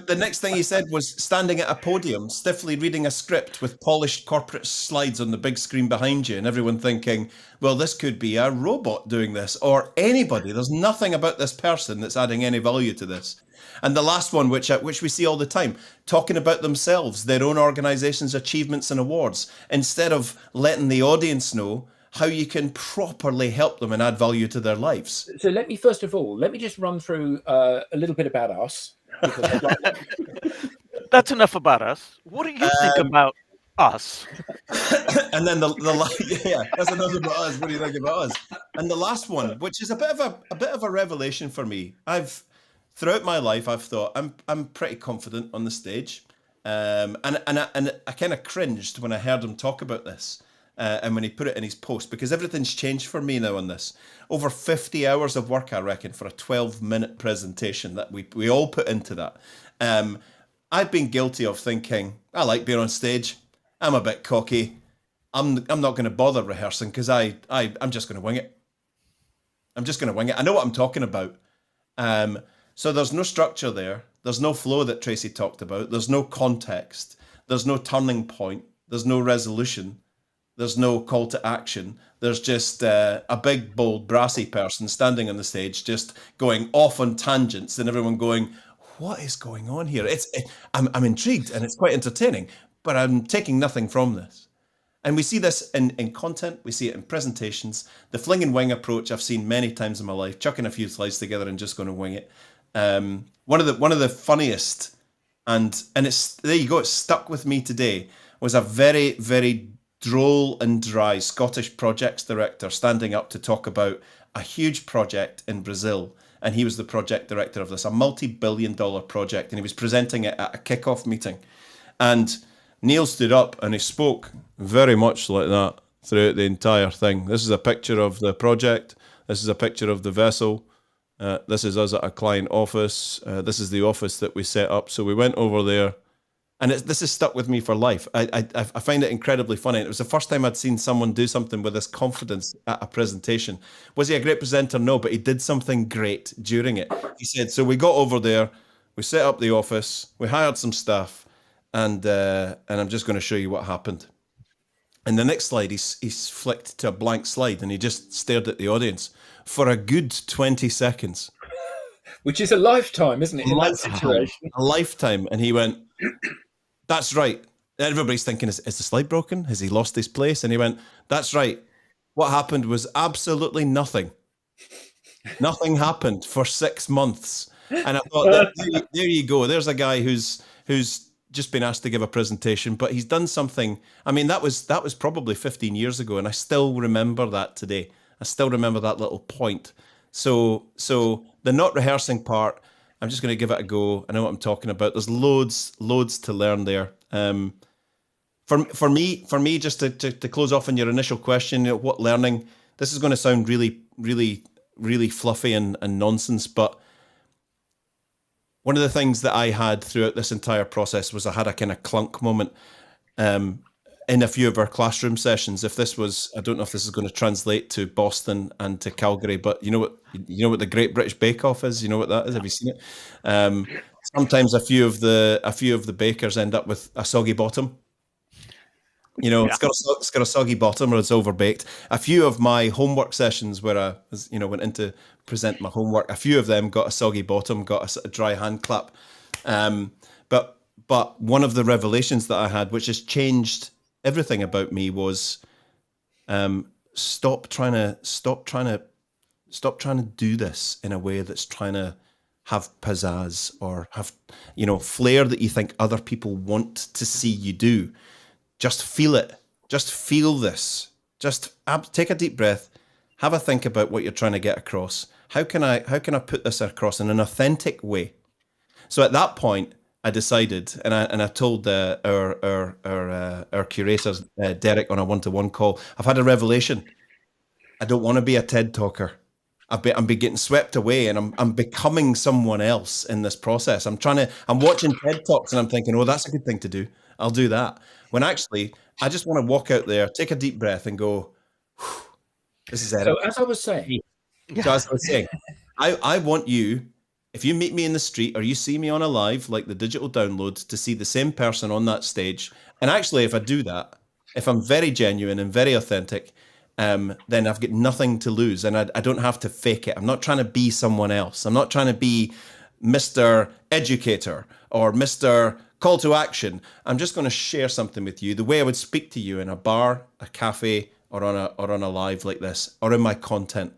S1: The next thing he said was standing at a podium, stiffly reading a script with polished corporate slides on the big screen behind you, and everyone thinking, well, this could be a robot doing this, or anybody. There's nothing about this person that's adding any value to this. And the last one, which we see all the time, talking about themselves, their own organization's achievements and awards, instead of letting the audience know how you can properly help them and add value to their lives.
S2: So let me just run through a little bit about us.
S4: That's enough about us. What do you think about us?
S1: And then that's enough about us. What do you think about us? And the last one, which is a bit of a revelation for me. Throughout my life, I've thought I'm pretty confident on the stage, and I kind of cringed when I heard him talk about this, and when he put it in his post, because everything's changed for me now on this. Over 50 hours of work, I reckon, for a 12-minute presentation that we all put into that. I've been guilty of thinking, I like being on stage. I'm a bit cocky. I'm not going to bother rehearsing because I'm just going to wing it. I'm just going to wing it. I know what I'm talking about. So there's no structure there. There's no flow that Tracy talked about. There's no context. There's no turning point. There's no resolution. There's no call to action. There's just a big, bold, brassy person standing on the stage, just going off on tangents, and everyone going, "What is going on here?" I'm intrigued, and it's quite entertaining, but I'm taking nothing from this. And we see this in content. We see it in presentations. The fling and wing approach I've seen many times in my life, chucking a few slides together and just going to wing it. One of the funniest, and it's there you go. It stuck with me today. Was a very, very droll and dry Scottish projects director standing up to talk about a huge project in Brazil, and he was the project director of this, a multi-billion-dollar project, and he was presenting it at a kickoff meeting. And Neil stood up and he spoke very much like that throughout the entire thing. This is a picture of the project. This is a picture of the vessel. This is us at a client office. This is the office that we set up. So we went over there, and this has stuck with me for life. I find it incredibly funny. It was the first time I'd seen someone do something with this confidence at a presentation. Was he a great presenter? No, but he did something great during it. He said, so we got over there, we set up the office, we hired some staff, and I'm just going to show you what happened. And the next slide, he's flicked to a blank slide, and he just stared at the audience for a good 20 seconds.
S2: Which is a lifetime, isn't it, in that situation?
S1: A lifetime. And he went, that's right. Everybody's thinking, is the slide broken? Has he lost his place? And he went, that's right. What happened was absolutely nothing. Nothing happened for 6 months. And I thought, there you go. There's a guy who's just been asked to give a presentation, but he's done something. I mean, that was probably 15 years ago, and I still remember that today. I still remember that little point. So the not rehearsing part, I'm just going to give it a go. I know what I'm talking about. There's loads to learn there. For me, just to close off on your initial question, what learning? This is going to sound really, really, really fluffy and nonsense, but one of the things that I had throughout this entire process was I had a kind of clunk moment in a few of our classroom sessions. I don't know if this is going to translate to Boston and to Calgary, but you know what the Great British Bake Off is? You know what that is? Have you seen it? Sometimes a few of the bakers end up with a soggy bottom. It's got a soggy bottom, or it's overbaked. A few of my homework sessions where I went in to present my homework, a few of them got a soggy bottom, got a dry hand clap. But one of the revelations that I had, which has changed everything about me, was stop trying to do this in a way that's trying to have pizzazz or have flair that you think other people want to see you do. Just feel it. Just feel this. Just take a deep breath. Have a think about what you're trying to get across. How can I put this across in an authentic way? So at that point, I decided, and I told our curators, Derek, on a one-to-one call, I've had a revelation. I don't want to be a TED talker. I'm getting swept away, and I'm becoming someone else in this process. I'm watching TED Talks, and I'm thinking, oh, that's a good thing to do. I'll do that. When actually, I just want to walk out there, take a deep breath, and go, this is it.
S2: So as I was saying,
S1: I want you, if you meet me in the street or you see me on a live, like the digital download, to see the same person on that stage. And actually, if I do that, if I'm very genuine and very authentic, then I've got nothing to lose, and I don't have to fake it. I'm not trying to be someone else. I'm not trying to be Mr. Educator or Mr. Call to Action. I'm just going to share something with you the way I would speak to you in a bar, a cafe, or on a live like this, or in my content.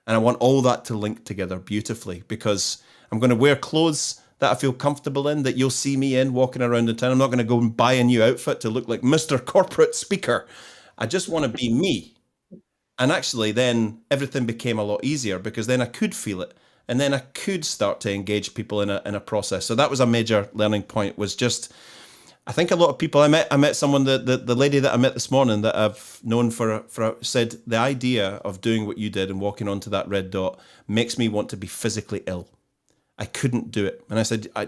S1: And I want all that to link together beautifully, because I'm going to wear clothes that I feel comfortable in, that you'll see me in walking around the town. I'm not going to go and buy a new outfit to look like Mr. Corporate Speaker. I just want to be me. And actually then everything became a lot easier, because then I could feel it. And then I could start to engage people in a process. So that was a major learning point, was just, I think a lot of people, I met someone, the lady that I met this morning that I've known for said, the idea of doing what you did and walking onto that red dot makes me want to be physically ill. I couldn't do it. And I said, I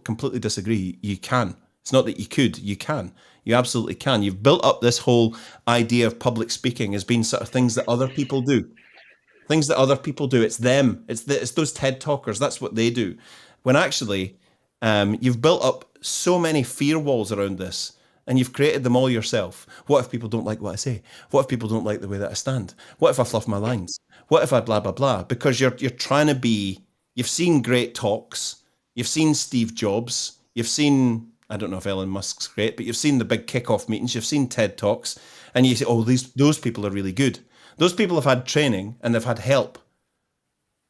S1: completely disagree. You can. It's not that you could, you can. You absolutely can. You've built up this whole idea of public speaking as being sort of things that other people do. Things that other people do. It's them. It's those TED talkers. That's what they do. When actually, you've built up so many fear walls around this, and you've created them all yourself. What if people don't like what I say? What if people don't like the way that I stand? What if I fluff my lines? What if I blah, blah, blah? Because you're trying to be, you've seen great talks. You've seen Steve Jobs. You've seen, I don't know if Elon Musk's great, but you've seen the big kickoff meetings. You've seen TED Talks, and you say, oh, those people are really good. Those people have had training and they've had help.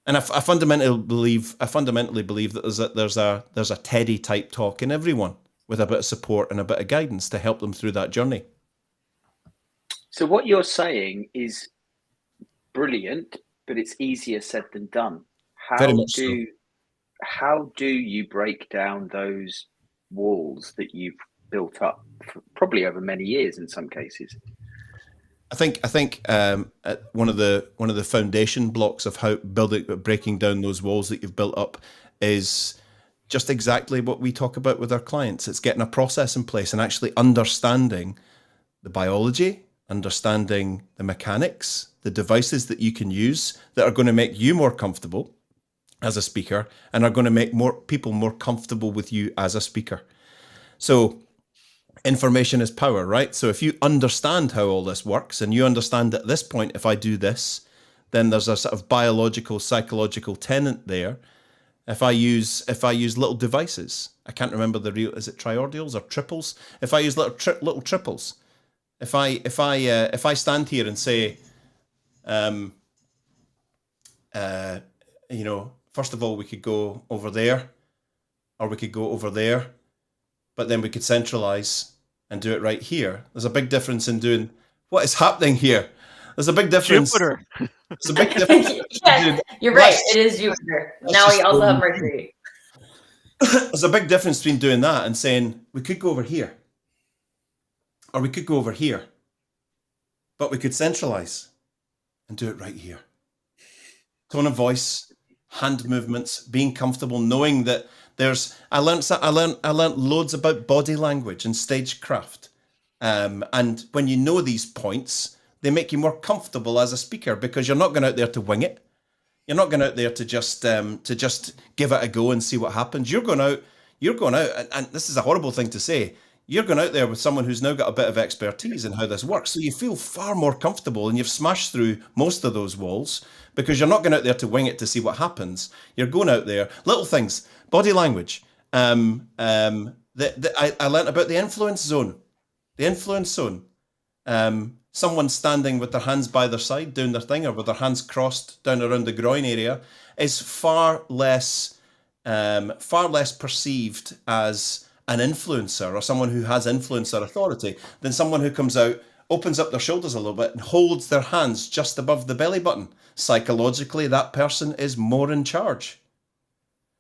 S1: And I fundamentally believe that there's a Teddy type talk in everyone, with a bit of support and a bit of guidance to help them through that journey.
S5: So what you're saying is brilliant, but it's easier said than done. How do you break down those walls that you've built up, probably over many years in some cases?
S1: I think one of the foundation blocks of how breaking down those walls that you've built up is just exactly what we talk about with our clients. It's getting a process in place and actually understanding the biology, understanding the mechanics, the devices that you can use that are going to make you more comfortable as a speaker and are going to make more people more comfortable with you as a speaker. So information is power, right? So if you understand how all this works and you understand at this point, if I do this, then there's a sort of biological, psychological tenet there. If I use little devices, I can't remember is it triordials or triples? If I use little triples, if I stand here and say, first of all, we could go over there, or we could go over there, but then we could centralize and do it right here. There's a big difference in doing what is happening here. There's a big difference.
S4: Jupiter.
S1: There's a big difference.
S3: Yes, you're right. It is Jupiter. Now we also have Mercury.
S1: There's a big difference between doing that and saying we could go over here, or we could go over here, but we could centralize and do it right here. Tone of voice, hand movements, being comfortable, knowing that I learned loads about body language and stagecraft. And when you know these points, they make you more comfortable as a speaker because you're not going out there to wing it. You're not going out there to just give it a go and see what happens. You're going out, and this is a horrible thing to say. You're going out there with someone who's now got a bit of expertise in how this works. So you feel far more comfortable and you've smashed through most of those walls because you're not going out there to wing it to see what happens. You're going out there, little things, body language. I learned about the influence zone. The influence zone. Someone standing with their hands by their side doing their thing or with their hands crossed down around the groin area is far less perceived as an influencer or someone who has influence or authority than someone who comes out, opens up their shoulders a little bit and holds their hands just above the belly button. Psychologically, that person is more in charge.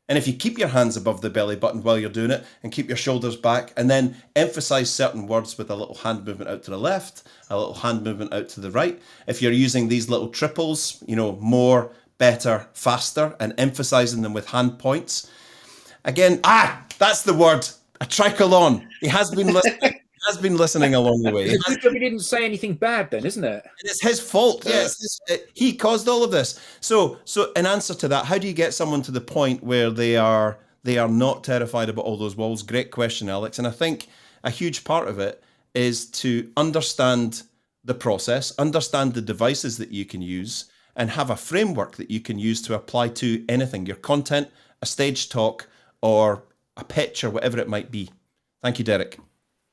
S1: And if you keep your hands above the belly button while you're doing it and keep your shoulders back and then emphasize certain words with a little hand movement out to the left, a little hand movement out to the right. If you're using these little triples, more, better, faster, and emphasizing them with hand points. Again, that's the word. A tricolon. He has been listening along the way.
S2: We didn't say anything bad then, isn't it?
S1: It's his fault. Yes, he caused all of this. So in answer to that, how do you get someone to the point where they are not terrified about all those walls? Great question, Alex. And I think a huge part of it is to understand the process, understand the devices that you can use, and have a framework that you can use to apply to anything, your content, a stage talk, or a pitch, or whatever it might be. Thank you, Derek.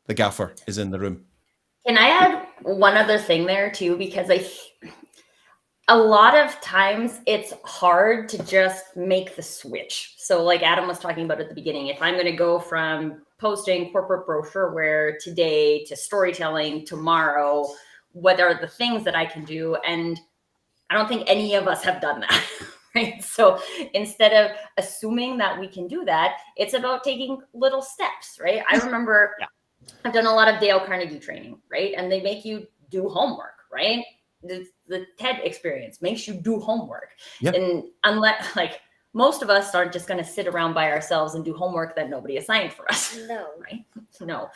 S1: The gaffer is in the room.
S3: Can I add one other thing there too? Because a lot of times it's hard to just make the switch. So like Adam was talking about at the beginning, if I'm going to go from posting corporate brochureware today to storytelling tomorrow, what are the things that I can do? And I don't think any of us have done that. Right. So instead of assuming that we can do that, it's about taking little steps. Right. I remember I've done a lot of Dale Carnegie training. Right. And they make you do homework. Right. The TED experience makes you do homework. Yep. And unless most of us aren't just going to sit around by ourselves and do homework that nobody assigned for us.
S6: No.
S3: Right.
S1: No.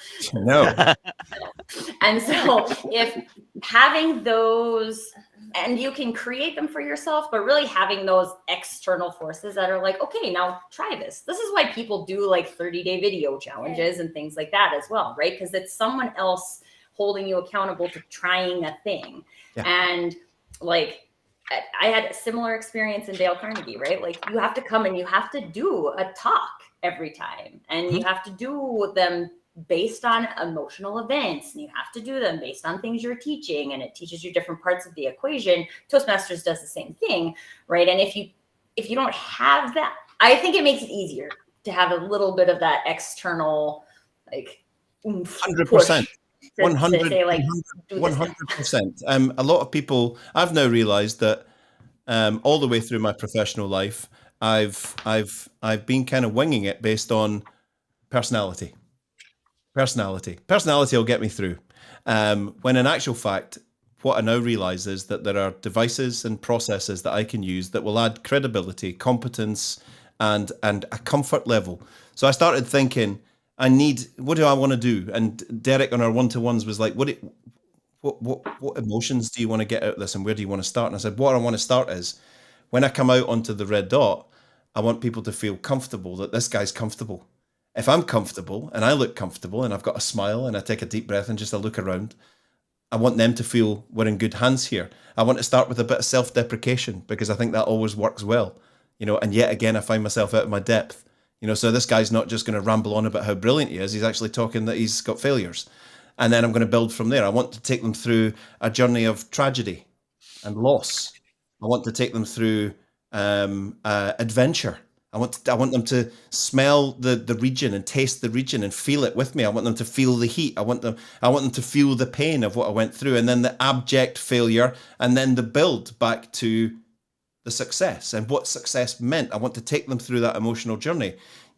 S3: And so if having those, and you can create them for yourself, but really having those external forces that are like, okay, now try this. This is why people do 30-day video challenges and things like that as well, right? Because it's someone else holding you accountable to trying a thing. Yeah. And I had a similar experience in Dale Carnegie, right? You have to come and you have to do a talk every time, and you have to do them based on emotional events, and you have to do them based on things you're teaching, and it teaches you different parts of the equation. Toastmasters does the same thing, right? And if you don't have that, I think it makes it easier to have a little bit of that external
S1: 100%. 100%. A lot of people, I've now realized that all the way through my professional life, I've been kind of winging it based on personality. Personality will get me through. When in actual fact, what I now realize is that there are devices and processes that I can use that will add credibility, competence, and a comfort level. So I started thinking, what do I want to do? And Derek on our one-to-ones was like, what emotions do you want to get out of this, and where do you want to start? And I said, what I want to start is, when I come out onto the red dot, I want people to feel comfortable, that this guy's comfortable. If I'm comfortable and I look comfortable and I've got a smile and I take a deep breath and just a look around, I want them to feel we're in good hands here. I want to start with a bit of self-deprecation, because I think that always works well. And yet again, I find myself out of my depth. So this guy's not just going to ramble on about how brilliant he is. He's actually talking that he's got failures. And then I'm going to build from there. I want to take them through a journey of tragedy and loss. I want to take them through adventure. I want them to smell the region and taste the region and feel it with me. I want them to feel the heat. I want them to feel the pain of what I went through, and then the abject failure, and then the build back to the success and what success meant. I want to take them through that emotional journey.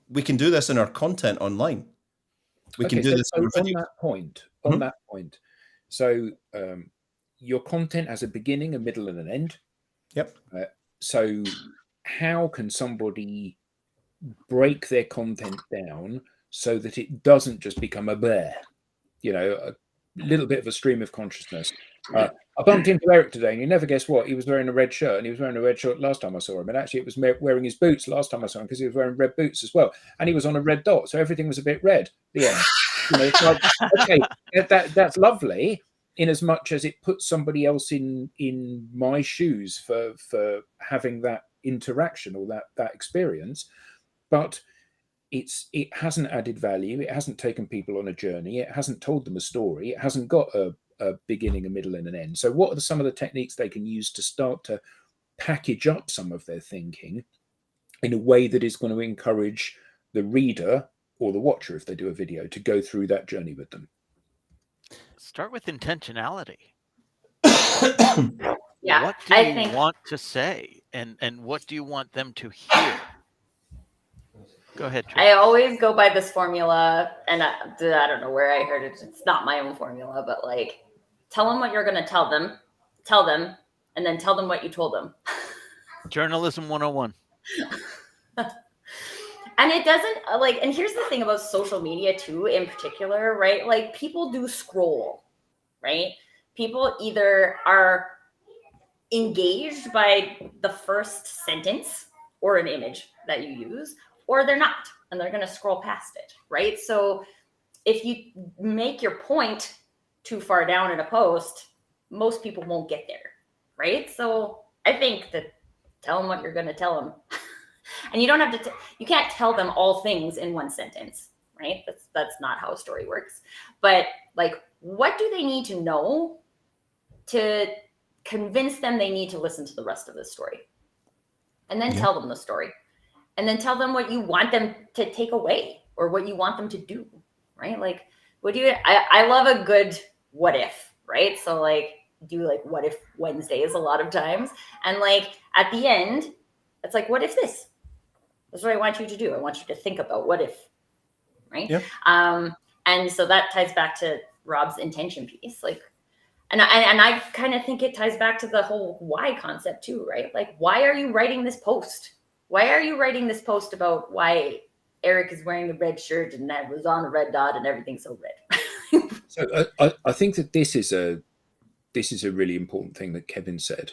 S1: We can do this in our content online. We can do this in our videos.
S2: On that point. So your content has a beginning, a middle, and an end.
S1: Yep.
S2: So how can somebody break their content down so that it doesn't just become a bear, a little bit of a stream of consciousness? I bumped into Eric today, and you never guess what? He was wearing a red shirt, and he was wearing a red shirt last time I saw him. And actually, it was wearing his boots last time I saw him, because he was wearing red boots as well. And he was on a red dot, so everything was a bit red. The end. It's like, okay, that's lovely, in as much as it puts somebody else in my shoes for having that interaction or that experience, but it hasn't added value. It hasn't taken people on a journey. It hasn't told them a story. It hasn't got a beginning, a middle, and an end. So what are some of the techniques they can use to start to package up some of their thinking in a way that is going to encourage the reader or the watcher, if they do a video, to go through that journey with them?
S4: Start with intentionality.
S3: Yeah,
S4: what do you want to say, and what do you want them to hear? Go ahead, Trish.
S3: I always go by this formula, and I don't know where I heard it. It's not my own formula, but like, tell them what you're going to tell them, and then tell them what you told them.
S4: Journalism 101.
S3: And it doesn't and here's the thing about social media too, in particular, right? Like, people do scroll, right? People either are engaged by the first sentence or an image that you use, or they're not, and they're going to scroll past it, right? So if you make your point too far down in a post, most people won't get there, right? So I think that tell them what you're going to tell them. And you don't have to, you can't tell them all things in one sentence, right? That's not how a story works. But like, what do they need to know to convince them they need to listen to the rest of the story? And then tell them the story. And then tell them what you want them to take away, or what you want them to do, right? Like, I love a good what if, right? So like, do like what if Wednesdays a lot of times. And like, at the end, it's like, what if this? That's what I want you to do. I want you to think about what if, right?
S1: Yeah.
S3: And so that ties back to Rob's intention piece. Like, and I kind of think it ties back to the whole why concept too, right? Like, why are you writing this post? Why are you writing this post about why Eric is wearing a red shirt and that was on a red dot and everything's so red?
S2: So I think that this is a really important thing that Kevin said.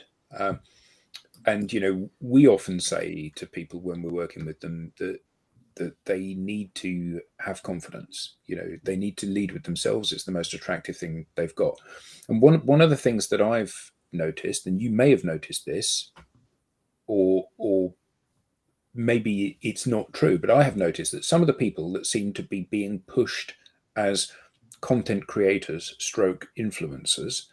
S2: And, we often say to people when we're working with them that they need to have confidence. They need to lead with themselves. It's the most attractive thing they've got. And one of the things that I've noticed, and you may have noticed this, or maybe it's not true, but I have noticed that some of the people that seem to be being pushed as content creators stroke influencers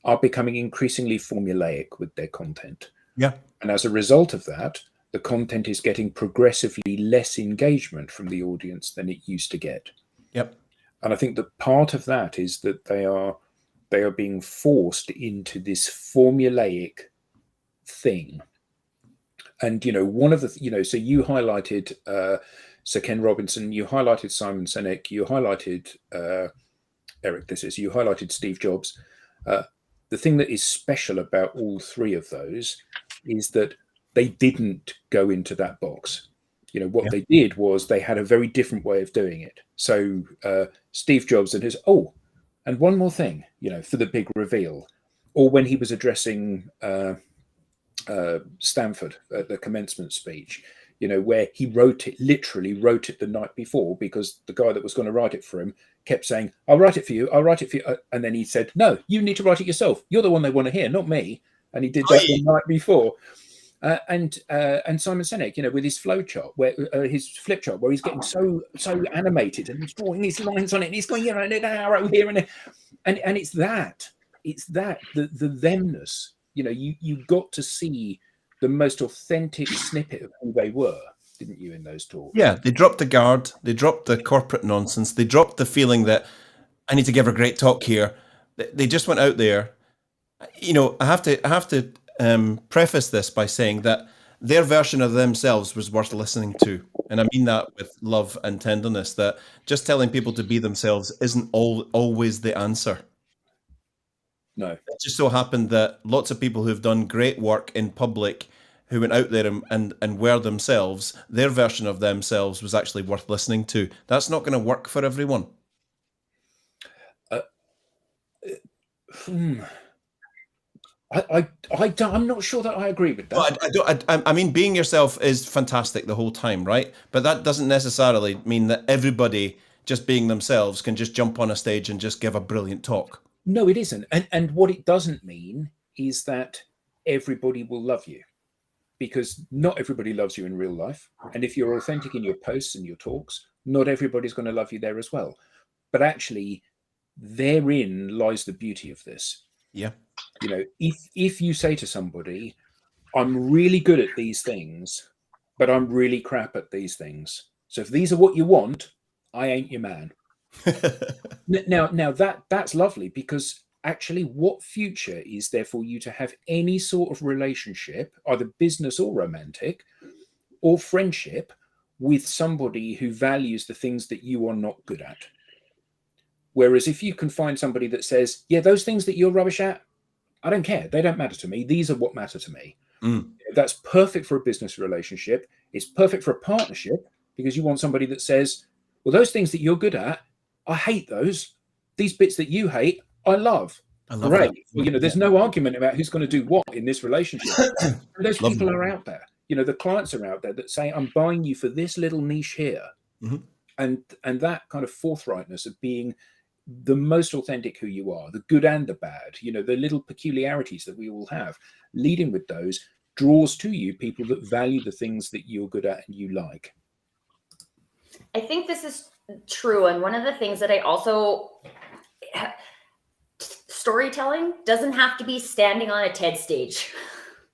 S2: are becoming increasingly formulaic with their content.
S1: Yeah.
S2: And as a result of that, the content is getting progressively less engagement from the audience than it used to get.
S1: Yep.
S2: And I think that part of that is that they are being forced into this formulaic thing. And, one of the, so you highlighted Sir Ken Robinson, you highlighted Simon Sinek, you highlighted Eric, you highlighted Steve Jobs. The the thing that is special about all three of those is that they didn't go into that box. What they did was they had a very different way of doing it. So Steve Jobs and his, and one more thing, for the big reveal, or when he was addressing Stanford at the commencement speech, where he literally wrote it the night before, because the guy that was going to write it for him kept saying, I'll write it for you. And then he said, no, you need to write it yourself. You're the one they want to hear, not me. And he did that the night before. And Simon Sinek, with his flow chart, where his flip chart, where he's getting so animated and he's drawing these lines on it, and he's going, an arrow here and there. And it's the themness. You got to see the most authentic snippet of who they were, didn't you, in those talks?
S1: Yeah, they dropped the guard, they dropped the corporate nonsense, they dropped the feeling that I need to give a great talk here. They just went out there. I have to preface this by saying that their version of themselves was worth listening to, and I mean that with love and tenderness. That just telling people to be themselves isn't always the answer.
S2: No.
S1: It just so happened that lots of people who've done great work in public, who went out there and were themselves, their version of themselves was actually worth listening to. That's not going to work for everyone.
S2: I'm not sure that I agree with that.
S1: I mean, being yourself is fantastic the whole time, right? But that doesn't necessarily mean that everybody just being themselves can just jump on a stage and just give a brilliant talk.
S2: No, it isn't. And what it doesn't mean is that everybody will love you, because not everybody loves you in real life. And if you're authentic in your posts and your talks, not everybody's going to love you there as well. But actually, therein lies the beauty of this.
S1: Yeah.
S2: If you say to somebody, I'm really good at these things, but I'm really crap at these things. So if these are what you want, I ain't your man. Now that's lovely, because actually, what future is there for you to have any sort of relationship, either business or romantic, or friendship, with somebody who values the things that you are not good at? Whereas if you can find somebody that says, yeah, those things that you're rubbish at, I don't care. They don't matter to me. These are what matter to me. That's perfect for a business relationship. It's perfect for a partnership, because you want somebody that says, well, those things that you're good at, I hate those. These bits that you hate, I love. Great. Well, there's no argument about who's going to do what in this relationship. And those people are out there. The clients are out there that say, I'm buying you for this little niche here. And that kind of forthrightness of being the most authentic who you are, the good and the bad, the little peculiarities that we all have, leading with those draws to you people that value the things that you're good at and you like.
S3: I think this is true. And one of the things that I also, storytelling doesn't have to be standing on a TED stage,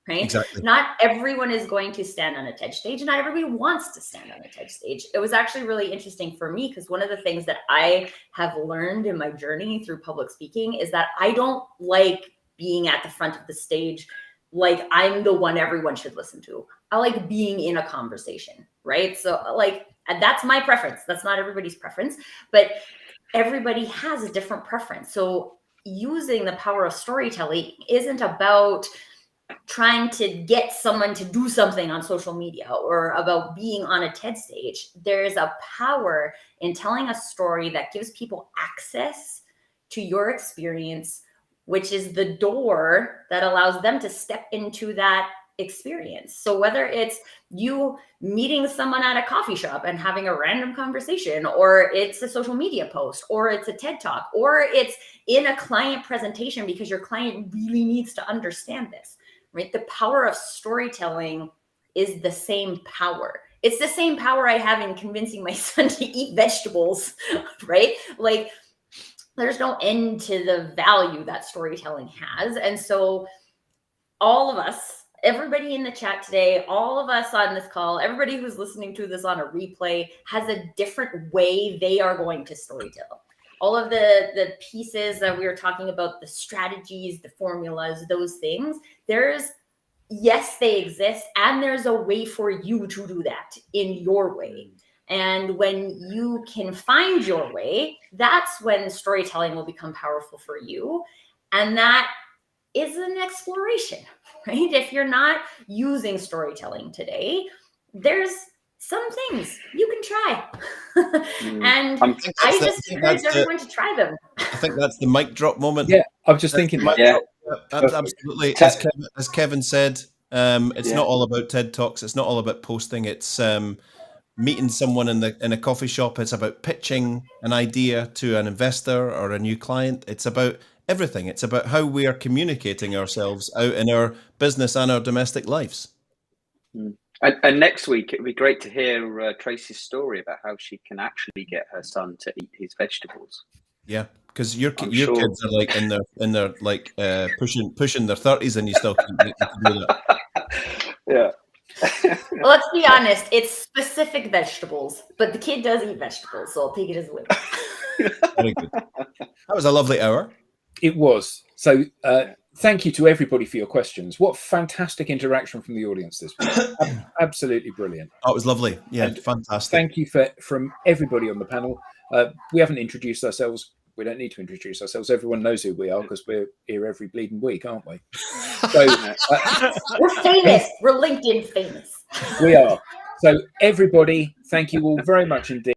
S3: right?
S1: Exactly.
S3: Not everyone is going to stand on a TED stage, and not everybody wants to stand on a TED stage. It was actually really interesting for me, because one of the things that I have learned in my journey through public speaking is that I don't like being at the front of the stage like I'm the one everyone should listen to. I like being in a conversation, right? So and that's my preference. That's not everybody's preference, but everybody has a different preference. So using the power of storytelling isn't about trying to get someone to do something on social media or about being on a TED stage. There's a power in telling a story that gives people access to your experience, which is the door that allows them to step into that experience. So whether it's you meeting someone at a coffee shop and having a random conversation, or it's a social media post, or it's a TED talk, or it's in a client presentation because your client really needs to understand this, right? The power of storytelling is the same power. It's the same power I have in convincing my son to eat vegetables, right? There's no end to the value that storytelling has. And so all of us, everybody in the chat today, all of us on this call, everybody who's listening to this on a replay has a different way they are going to storytell. All of the pieces that we were talking about, the strategies, the formulas, those things, yes, they exist, and there's a way for you to do that in your way. And when you can find your way, that's when storytelling will become powerful for you. And that is an exploration, right? If you're not using storytelling today, there's some things you can try. And I just encourage everyone to try them.
S1: I think that's the mic drop moment.
S2: Yeah, I was just thinking that.
S5: Yeah.
S1: Absolutely. As Kevin said, it's not all about TED Talks. It's not all about posting. It's meeting someone in a coffee shop. It's about pitching an idea to an investor or a new client. It's about everything. It's about how we are communicating ourselves out in our business and our domestic lives.
S5: And next week, it'd be great to hear Tracy's story about how she can actually get her son to eat his vegetables.
S1: Yeah, because your kids are like in their like pushing their 30s, and you still can do that.
S5: Yeah.
S3: Well, let's be honest, it's specific vegetables, but the kid does eat vegetables, so I'll take it as a win.
S1: Very good. That was a lovely hour.
S2: It was. So thank you to everybody for your questions. What fantastic interaction from the audience this week. Absolutely brilliant.
S1: Oh, it was lovely. Yeah,
S2: And
S1: fantastic.
S2: Thank you from everybody on the panel. We haven't introduced ourselves. We don't need to introduce ourselves. Everyone knows who we are because we're here every bleeding week, aren't we? So
S3: we're famous. We're LinkedIn famous.
S2: We are. So everybody, thank you all very much indeed.